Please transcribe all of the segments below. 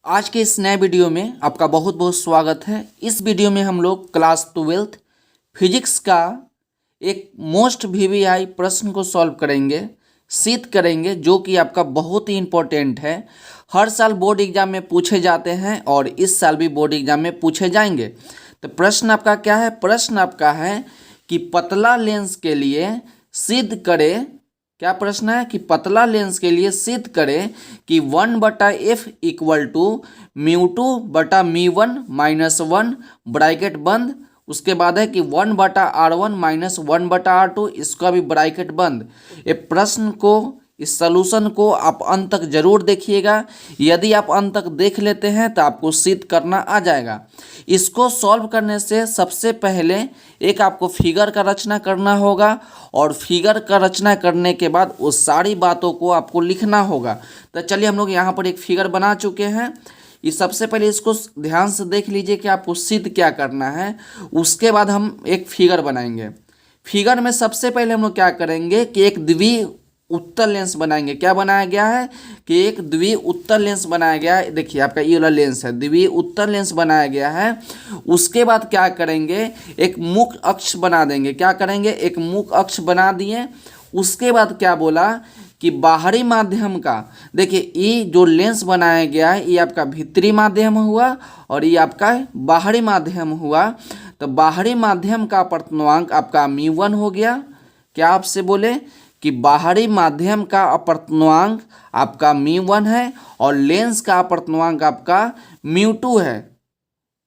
आज के इस नए वीडियो में आपका बहुत बहुत स्वागत है। इस वीडियो में हम लोग क्लास 12th फिजिक्स का एक मोस्ट वीवीआई प्रश्न को सॉल्व करेंगे जो कि आपका बहुत ही इम्पोर्टेंट है। हर साल बोर्ड एग्जाम में पूछे जाते हैं और इस साल भी बोर्ड एग्जाम में पूछे जाएंगे। तो प्रश्न आपका क्या है? प्रश्न आपका है कि पतला लेंस के लिए सिद्ध करें। क्या प्रश्न है कि पतला लेंस के लिए सिद्ध करें कि 1/f इक्वल टू μ2/μ1 -1 ब्रैकेट बंद। उसके बाद है कि 1/r1 - 1/r2, इसका भी ब्रैकेट बंद। ये प्रश्न को, इस सलूशन को आप अंत तक जरूर देखिएगा। यदि आप अंत तक देख लेते हैं तो आपको सिद्ध करना आ जाएगा। इसको सॉल्व करने से सबसे पहले एक आपको फिगर का रचना करना होगा और फिगर का रचना करने के बाद उस सारी बातों को आपको लिखना होगा। तो चलिए हम लोग यहाँ पर एक फिगर बना चुके हैं। इस सबसे पहले इसको ध्यान से देख लीजिए कि आपको सिद्ध क्या करना है। उसके बाद हम एक फिगर बनाएंगे। फिगर में सबसे पहले हम लोग क्या करेंगे कि एक उत्तल लेंस बनाएंगे। क्या बनाया गया है कि एक उत्तल लेंस बनाया गया है। देखिए आपका ये वाला लेंस है, उत्तल लेंस बनाया गया है। उसके बाद क्या करेंगे, एक मुख्य अक्ष बना देंगे। क्या करेंगे, एक मुख्य अक्ष बना दिए। उसके बाद क्या बोला कि बाहरी माध्यम का, देखिए ये जो लेंस बनाया गया है ये आपका भीतरी माध्यम हुआ और ये आपका बाहरी माध्यम हुआ। तो बाहरी माध्यम का अपवर्तनांक आपका μ1 हो गया। क्या आपसे बोले कि बाहरी माध्यम का अपवर्तनांक आपका μ1 है और लेंस का अपवर्तनांक आपका μ2 है।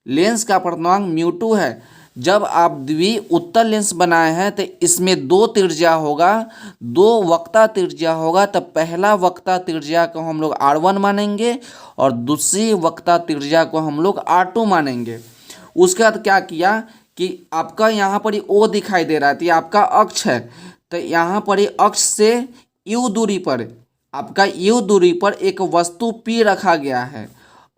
लेंस का अपवर्तनांक μ2 है। जब आप उत्तल लेंस बनाए हैं तो इसमें दो त्रिज्या होगा, दो वक्ता त्रिज्या होगा। तो पहला वक्ता त्रिज्या को हम लोग r1 मानेंगे और दूसरी वक्ता त्रिज्या को हम लोग r2 मानेंगे। उसके बाद क्या किया कि आपका यहाँ पर O दिखाई दे रहा है, तो ये आपका अक्ष है। तो यहाँ पर अक्ष से u दूरी पर, आपका u दूरी पर एक वस्तु P रखा गया है।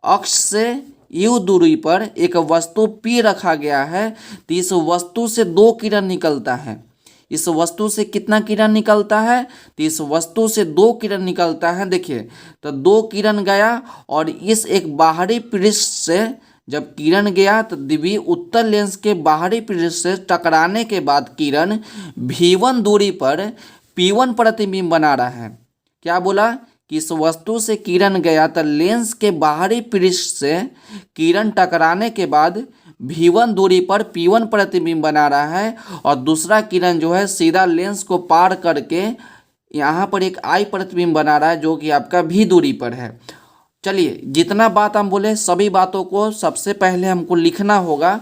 अक्ष से u दूरी पर एक वस्तु P रखा गया है। तो इस वस्तु से दो किरण निकलता है। इस वस्तु से कितना किरण निकलता है? तो इस वस्तु से दो किरण निकलता है। देखिए तो दो किरण गया और इस एक बाहरी पृष्ठ से जब किरण गया तो उत्तल लेंस के बाहरी पृष्ठ से टकराने के बाद किरण v1 दूरी पर p1 प्रतिबिंब बना रहा है। क्या बोला कि इस वस्तु से किरण गया तो लेंस के बाहरी पृष्ठ से किरण टकराने के बाद v1 दूरी पर p1 प्रतिबिंब बना रहा है और दूसरा किरण जो है सीधा लेंस को पार करके यहाँ पर एक I प्रतिबिंब बना रहा है जो कि आपका v दूरी पर है। चलिए जितना बात हम बोले सभी बातों को सबसे पहले हमको लिखना होगा।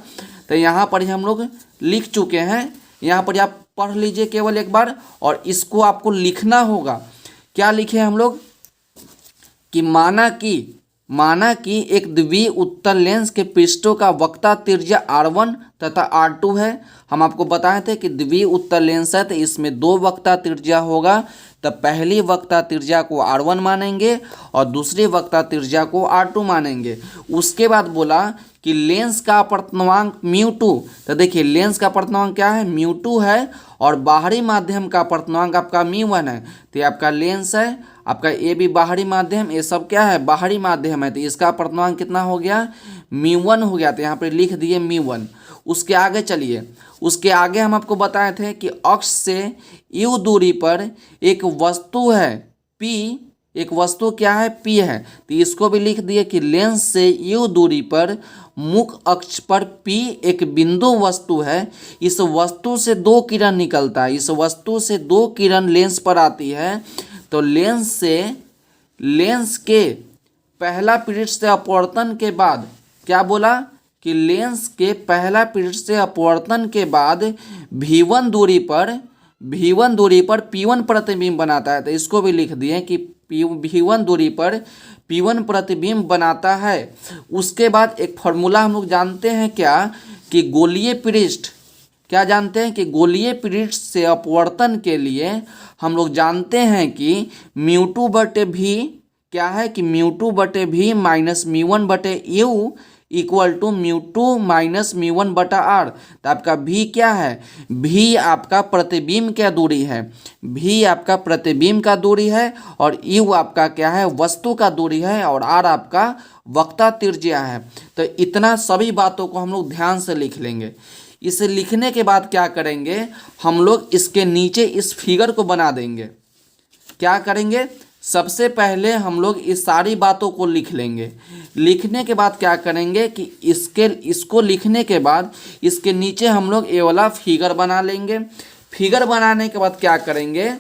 तो यहाँ पर ही हम लोग लिख चुके हैं। यहाँ पर आप पढ़ लीजिए केवल एक बार और इसको आपको लिखना होगा। क्या लिखे हम लोग कि माना कि एक उत्तल लेंस के पृष्ठों का वक्ता त्रिज्या r1 तथा r2 है। हम आपको बताए थे कि उत्तल लेंस है तो इसमें दो वक्ता त्रिज्या होगा। तो पहली वक्ता त्रिज्या को r1 मानेंगे और दूसरी वक्ता त्रिज्या को r2 मानेंगे। उसके बाद बोला कि लेंस का अपवर्तनांक μ2। तो देखिए लेंस का अपवर्तनांक क्या है? μ2 है और बाहरी माध्यम का अपवर्तनांक आपका μ1 है। तो ये आपका लेंस है, आपका ये भी बाहरी माध्यम, ये सब क्या है? बाहरी माध्यम है। तो इसका अपवर्तनांक कितना हो गया? μ1 हो गया। तो यहाँ पर लिख दिए μ1। उसके आगे चलिए, उसके आगे हम आपको बताए थे कि अक्ष से u दूरी पर एक वस्तु है P। एक वस्तु क्या है? P है। तो इसको भी लिख दिए कि लेंस से u दूरी पर मुख्य अक्ष पर P एक बिंदु वस्तु है। इस वस्तु से दो किरण निकलता है। इस वस्तु से दो किरण लेंस पर आती है। तो लेंस के पहला पृष्ठ से अपवर्तन के बाद क्या बोला कि लेंस के पहला पृष्ठ से अपवर्तन के बाद v1 दूरी पर p1 प्रतिबिंब बनाता है। तो इसको भी लिख दिए कि v1 दूरी पर p1 प्रतिबिंब बनाता है। उसके बाद एक फॉर्मूला हम लोग जानते हैं क्या कि गोलीय पृष्ठ, क्या जानते हैं कि गोलीय पृष्ठ से अपवर्तन के लिए हम लोग जानते हैं कि μ2/v क्या है कि μ2/v - μ1/u equal to mu two minus mu one बटा आर। तो आपका भी क्या है, भी आपका प्रतिबिंब क्या दूरी है, भी आपका प्रतिबिंब का दूरी है, और यू आपका क्या है, वस्तु का दूरी है, और आर आपका वक्ता त्रिज्या है। तो इतना सभी बातों को हम लोग ध्यान से लिख लेंगे। इसे लिखने के बाद क्या करेंगे, हम लोग इसके नीचे इस फिगर को बना देंगे। क्या करेंगे, सबसे पहले हम लोग इस सारी बातों को लिख लेंगे। लिखने के बाद क्या करेंगे कि इसको लिखने के बाद इसके नीचे हम लोग ये वाला फिगर बना लेंगे। फिगर बनाने के बाद क्या करेंगे,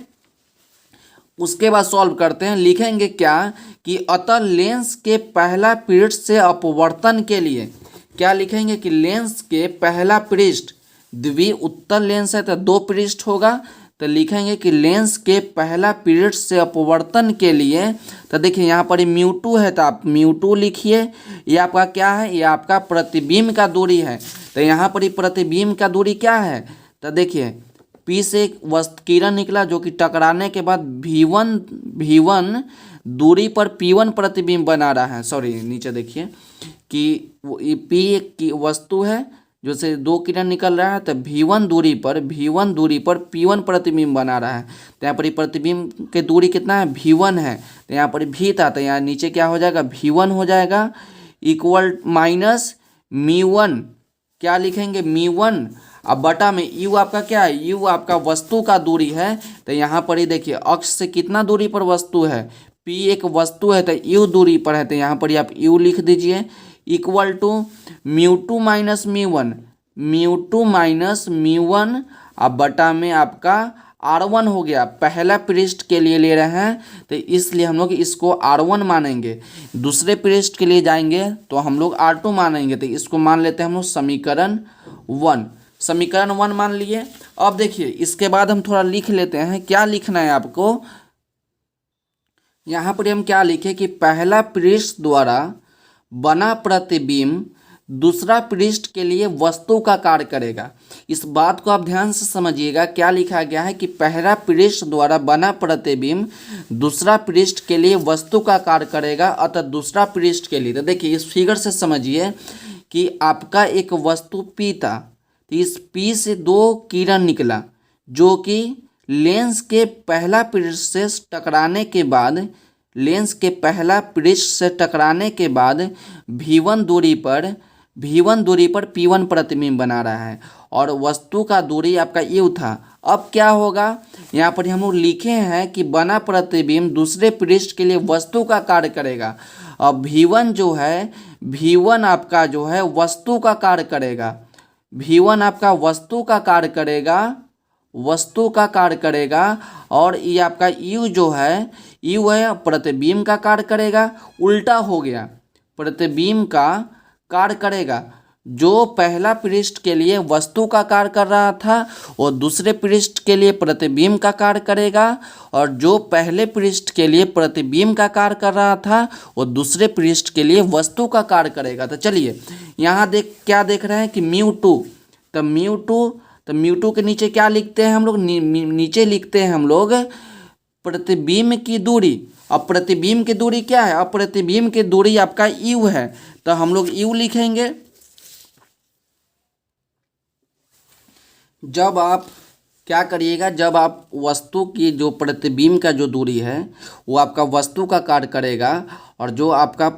उसके बाद सॉल्व करते हैं। लिखेंगे क्या कि अतः लेंस के पहला पृष्ठ से अपवर्तन के लिए, क्या लिखेंगे कि लेंस के पहला पृष्ठ द्विउत्तल लेंस है तो 2 पृष्ठ होगा। तो लिखेंगे कि लेंस के पहला पृष्ठ से अपवर्तन के लिए, तो देखिए यहाँ पर म्यू टू है तो आप म्यू टू लिखिए। ये आपका क्या है, ये आपका प्रतिबिंब का दूरी है। तो यहाँ पर ही प्रतिबिंब का दूरी क्या है, तो देखिए पी से एक किरण निकला जो कि टकराने के बाद V1 दूरी पर P1 प्रतिबिंब बना रहा है। सॉरी नीचे देखिए कि P एक वस्तु है जो से 2 किरण निकल रहा है, तो V1 दूरी पर P1 प्रतिबिंब बना रहा है। तो यहाँ पर प्रतिबिंब के दूरी कितना है, V1 है। तो यहाँ पर भी था तो यहाँ नीचे क्या हो जाएगा, V1 हो जाएगा इक्वल माइनस μ1, क्या लिखेंगे μ1। अब बटा में यू आपका क्या है, यू आपका वस्तु का दूरी है। तो यहाँ पर ही देखिए अक्ष से कितना दूरी पर वस्तु है, P एक वस्तु है तो यू दूरी पर है। तो यहाँ पर ही आप यू लिख दीजिए equal to mu two minus mu one. अब बटा में आपका R1 हो गया। पहला पृष्ठ के लिए ले रहे हैं तो इसलिए हम लोग इसको R1 मानेंगे। दूसरे पृष्ठ के लिए जाएंगे तो हम लोग R2 मानेंगे। तो इसको मान लेते हैं हम लोग समीकरण 1। समीकरण 1 मान लिए। अब देखिए इसके बाद हम थोड़ा लिख लेते हैं। क्या लिखना है आपको, यहाँ पर हम क्या लिखे कि पहला पृष्ठ द्वारा बना प्रतिबिंब दूसरा पृष्ठ के लिए वस्तु का कार्य करेगा। इस बात को आप ध्यान से समझिएगा। क्या लिखा गया है कि पहला पृष्ठ द्वारा बना प्रतिबिंब दूसरा पृष्ठ के लिए वस्तु का कार्य करेगा, अतः दूसरा पृष्ठ के लिए। तो देखिए इस फिगर से समझिए कि आपका एक वस्तु P था, तो इस P से 2 किरण निकला जो कि लेंस के पहला पृष्ठ से टकराने के बाद V1 दूरी पर P1 प्रतिबिंब बना रहा है, और वस्तु का दूरी आपका यू था। अब क्या होगा, यहाँ पर हम लोग लिखे हैं कि बना प्रतिबिंब दूसरे पृष्ठ के लिए वस्तु का कार्य करेगा। अब V1 जो है, V1 आपका जो है वस्तु का कार्य करेगा। V1 आपका वस्तु का कार्य करेगा, और ये आपका U जो है, U है प्रतिबिंब का कार्य करेगा। उल्टा हो गया, प्रतिबिंब का कार्य करेगा। जो पहला पृष्ठ के लिए वस्तु का कार्य कर रहा था वो दूसरे पृष्ठ के लिए प्रतिबिंब का कार्य करेगा, और जो पहले पृष्ठ के लिए प्रतिबिंब का कार्य कर रहा था वो दूसरे पृष्ठ के लिए वस्तु का कार्य करेगा। तो चलिए यहाँ क्या देख रहे हैं कि म्यू टू के नीचे क्या लिखते हैं हम लोग, नीचे लिखते हैं हम लोग प्रतिबिंब की दूरी। अब प्रतिबिंब की दूरी क्या है, अब प्रतिबिंब की दूरी आपका यू है, तो हम लोग यू लिखेंगे। जब आप क्या करिएगा, जब आप वस्तु की जो प्रतिबिंब का जो दूरी है वो आपका वस्तु का कार्य करेगा, और जो आपका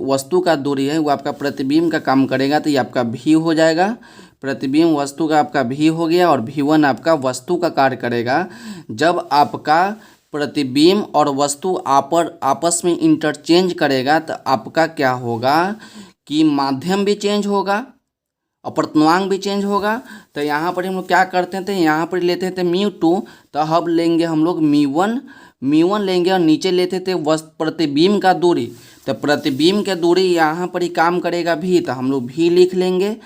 वस्तु का दूरी है वो आपका प्रतिबिंब का काम करेगा, तो ये आपका भी हो जाएगा। प्रतिबिंब वस्तु का आपका भी हो गया, और V1 आपका वस्तु का कार्य करेगा। जब आपका प्रतिबिंब और वस्तु आपस में इंटरचेंज करेगा तो आपका क्या होगा कि माध्यम भी चेंज होगा, अपवर्तनांक भी चेंज होगा। तो यहाँ पर हम लोग क्या करते थे, यहाँ पर लेते थे म्यू टू, तो अब लेंगे हम लोग म्यू वन लेंगे, और नीचे लेते थे प्रतिबिंब का दूरी। तो प्रतिबिंब के दूरी यहाँ पर ही काम करेगा भी, तो हम लोग भी लिख लेंगे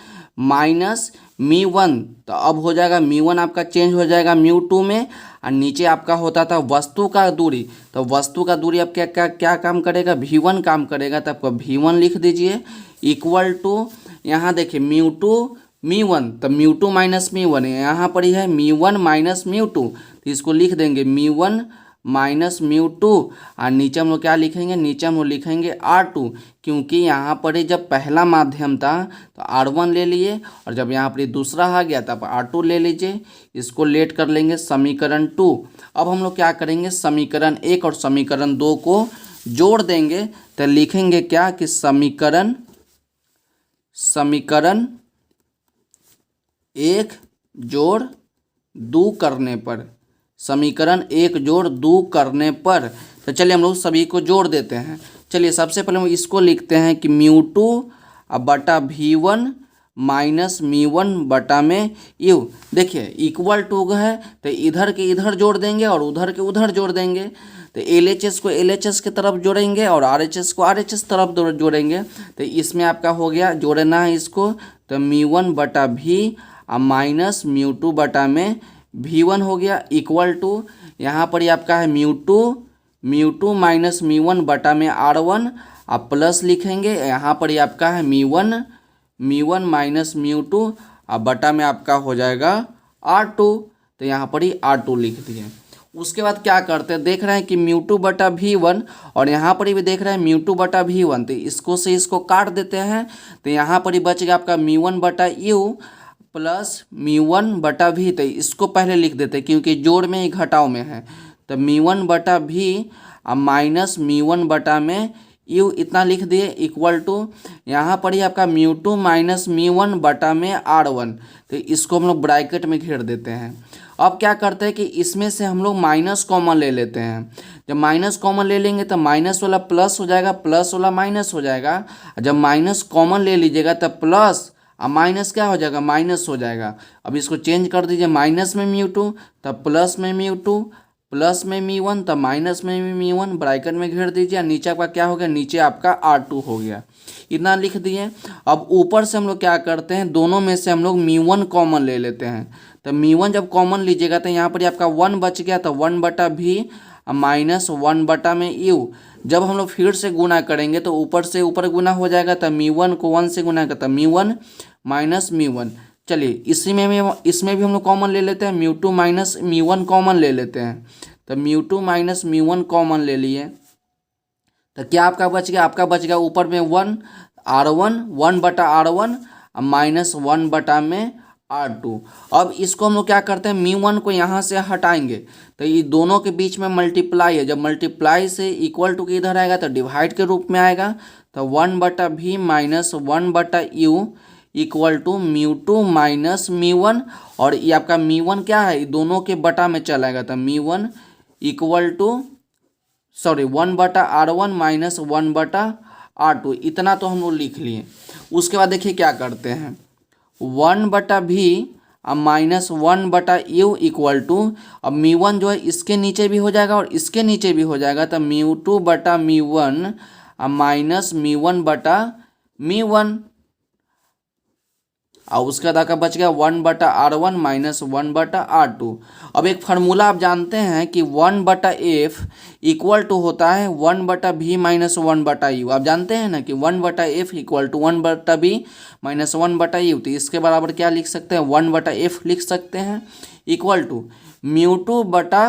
माइनस μ1। तो अब हो जाएगा μ1 आपका चेंज हो जाएगा μ2 में, और नीचे आपका होता था वस्तु का दूरी। तो वस्तु का दूरी अब क्या काम करेगा, V1 काम करेगा। तो आपको V1 लिख दीजिए इक्वल टू, यहाँ देखिए μ2 μ1, तो μ2 माइनस μ1 यहाँ पर ही है μ1 माइनस μ2, तो इसको लिख देंगे μ1 माइनस म्यू टू, और नीचे हम लोग क्या लिखेंगे, नीचे हम लोग लिखेंगे R2, क्योंकि यहाँ पर ही जब पहला माध्यम था तो R1 ले लिए, और जब यहाँ पर दूसरा आ गया तब R2 ले लीजिए। इसको लेट कर लेंगे समीकरण 2। अब हम लोग क्या करेंगे, समीकरण 1 और समीकरण 2 को जोड़ देंगे, तो लिखेंगे क्या कि समीकरण 1 जोड़ 2 करने पर, समीकरण 1 जोड़ 2 करने पर, तो चलिए हम लोग सभी को जोड़ देते हैं। चलिए सबसे पहले हम इसको लिखते हैं कि म्यू टू बटा V1 माइनस म्यू1 बटा में यू। देखिए इक्वल टू है तो इधर के इधर जोड़ देंगे और उधर के उधर जोड़ देंगे, तो LHS को LHS की तरफ जोड़ेंगे और RHS को RHS तरफ जोड़ेंगे। तो इसमें आपका हो गया, जोड़ना है इसको, तो म्यू1 बटा V माइनस म्यू टू बटा में V1 हो गया, इक्वल टू यहाँ पर ही आपका है म्यू टू माइनस म्यू1 बटा में R1, आप प्लस लिखेंगे, यहाँ पर ही आपका है म्यू1 माइनस म्यू टू, अब बटा में आपका हो जाएगा R2, तो यहाँ पर ही R2 लिख दिए। उसके बाद क्या करते हैं, देख रहे हैं कि म्यू टू बटा V1 और यहाँ पर भी देख रहे हैं म्यू टू बटा V1, तो इसको से इसको काट देते हैं, तो यहाँ पर ही बच गया आपका म्यू1 बटा यू प्लस म्यू1 बटा V, तो इसको पहले लिख देते हैं क्योंकि जोड़ में ही घटाव में है, तो म्यू1 बटा V माइनस म्यू1 बटा में यू, इतना लिख दिए, इक्वल टू यहाँ पर ही आपका म्यू टू माइनस म्यू1 बटा में R1, तो इसको हम लोग ब्रैकेट में घेर देते हैं। अब क्या करते हैं कि इसमें से हम लोग माइनस कॉमन ले लेते हैं, जब माइनस कॉमन ले लेंगे तो माइनस वाला प्लस हो जाएगा, प्लस वाला माइनस हो जाएगा, जब माइनस कॉमन ले लीजिएगा तब प्लस और माइनस क्या हो जाएगा, माइनस हो जाएगा। अब इसको चेंज कर दीजिए, माइनस में म्यू टू तब प्लस में म्यू टू, प्लस में म्यू1 तब माइनस में म्यू1, ब्रैकेट में घेर दीजिए, नीचे आपका क्या हो गया, नीचे आपका R2 हो गया, इतना लिख दिए। अब ऊपर से हम लोग क्या करते हैं, दोनों में से हम लोग म्यू1 कॉमन ले लेते हैं, तो म्यू1 जब कॉमन लीजिएगा तो यहाँ पर आपका 1 बच गया, तो 1 बटा V माइनस 1 बटा में यू। जब हम लोग फिर से गुना करेंगे तो ऊपर से ऊपर गुना हो जाएगा, तो म्यू1 को 1 से गुना करता, म्यू1 माइनस म्यू1। चलिए इसमें भी हम लोग कॉमन ले लेते हैं, म्यू टू माइनस म्यू1 कॉमन ले लेते हैं, तो म्यू टू माइनस म्यू1 कॉमन ले लिए, तो क्या आपका बच गया, आपका बच गया ऊपर में 1 R1 1 बटा R1 माइनस 1 बटा में R2। अब इसको हम लोग क्या करते हैं, म्यू1 को यहाँ से हटाएंगे, तो ये दोनों के बीच में मल्टीप्लाई है, जब मल्टीप्लाई से इक्वल टू के इधर आएगा तो डिवाइड के रूप में आएगा, तो 1 बटा V माइनस 1 बटा U equal to mu two minus mu one, और ये आपका म्यू1 क्या है, दोनों के बटा में चलाएगा, तो म्यू1 इक्वल टू 1 बटा R1 माइनस 1 बटा R2, इतना तो हम लोग लिख लिए। उसके बाद देखिए क्या करते हैं, 1 बटा V माइनस 1 बटा यू इक्वल टू, अब म्यू1 जो है इसके नीचे भी हो जाएगा और इसके नीचे भी हो जाएगा, तो म्यू टू बटा म्यू1 माइनस म्यू1 बटा म्यू1, और उसके बाद आपका बच गया 1 बटा R1 माइनस 1 बटा R2। अब एक फार्मूला आप जानते हैं कि 1 बटा F इक्वल टू होता है 1 बटा V माइनस 1 बटा यू, आप जानते हैं ना कि 1 बटा F इक्वल टू 1 बटा V माइनस 1 बटा यू, तो इसके बराबर क्या लिख सकते हैं, 1 बटा F लिख सकते हैं, इक्वल टू म्यू टू बटा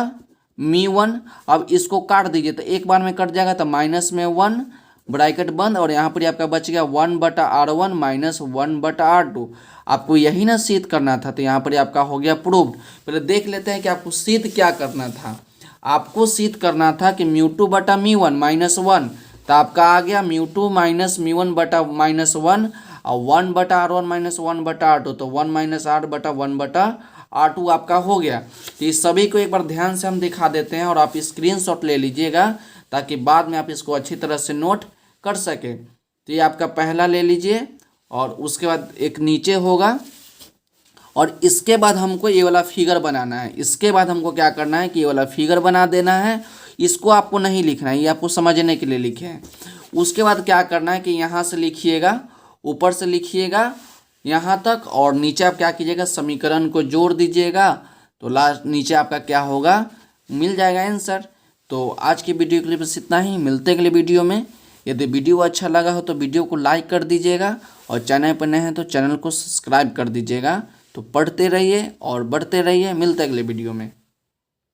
म्यू1। अब इसको काट दीजिए, तो एक बार में कट जाएगा, तो माइनस में 1 ब्रैकेट बंद, और यहाँ पर आपका बच गया 1 बटा R1 माइनस 1 बटा R2। आपको यही ना सिद्ध करना था, तो यहाँ पर आपका हो गया प्रूव्ड। पहले देख लेते हैं कि आपको सिद्ध क्या करना था। आपको सिद्ध करना था कि म्यू टू बटा म्यू1 माइनस 1, तो आपका आ गया म्यू टू माइनस म्यू1 बटा माइनस 1, और 1 बटा R1 माइनस 1 बटा R2, तो 1 माइनस R बटा 1 बटा R2 आपका हो गया। तो इस सभी को एक बार ध्यान से हम दिखा देते हैं और आप स्क्रीनशॉट ले लीजिएगा, ताकि बाद में आप इसको अच्छी तरह से नोट कर सके। तो ये आपका पहला ले लीजिए, और उसके बाद एक नीचे होगा, और इसके बाद हमको ये वाला फिगर बनाना है। इसके बाद हमको क्या करना है कि ये वाला फिगर बना देना है, इसको आपको नहीं लिखना है, ये आपको समझने के लिए लिखे हैं। उसके बाद क्या करना है कि यहाँ से लिखिएगा, ऊपर से लिखिएगा यहाँ तक, और नीचे आप क्या कीजिएगा, समीकरण को जोड़ दीजिएगा, तो लास्ट नीचे आपका क्या होगा, मिल जाएगा आंसर। तो आज की वीडियो के लिए बस इतना ही, मिलते हैं अगले वीडियो में। यदि वीडियो अच्छा लगा हो तो वीडियो को लाइक कर दीजिएगा, और चैनल पर नए हैं तो चैनल को सब्सक्राइब कर दीजिएगा। तो पढ़ते रहिए और बढ़ते रहिए, मिलते हैं अगले वीडियो में।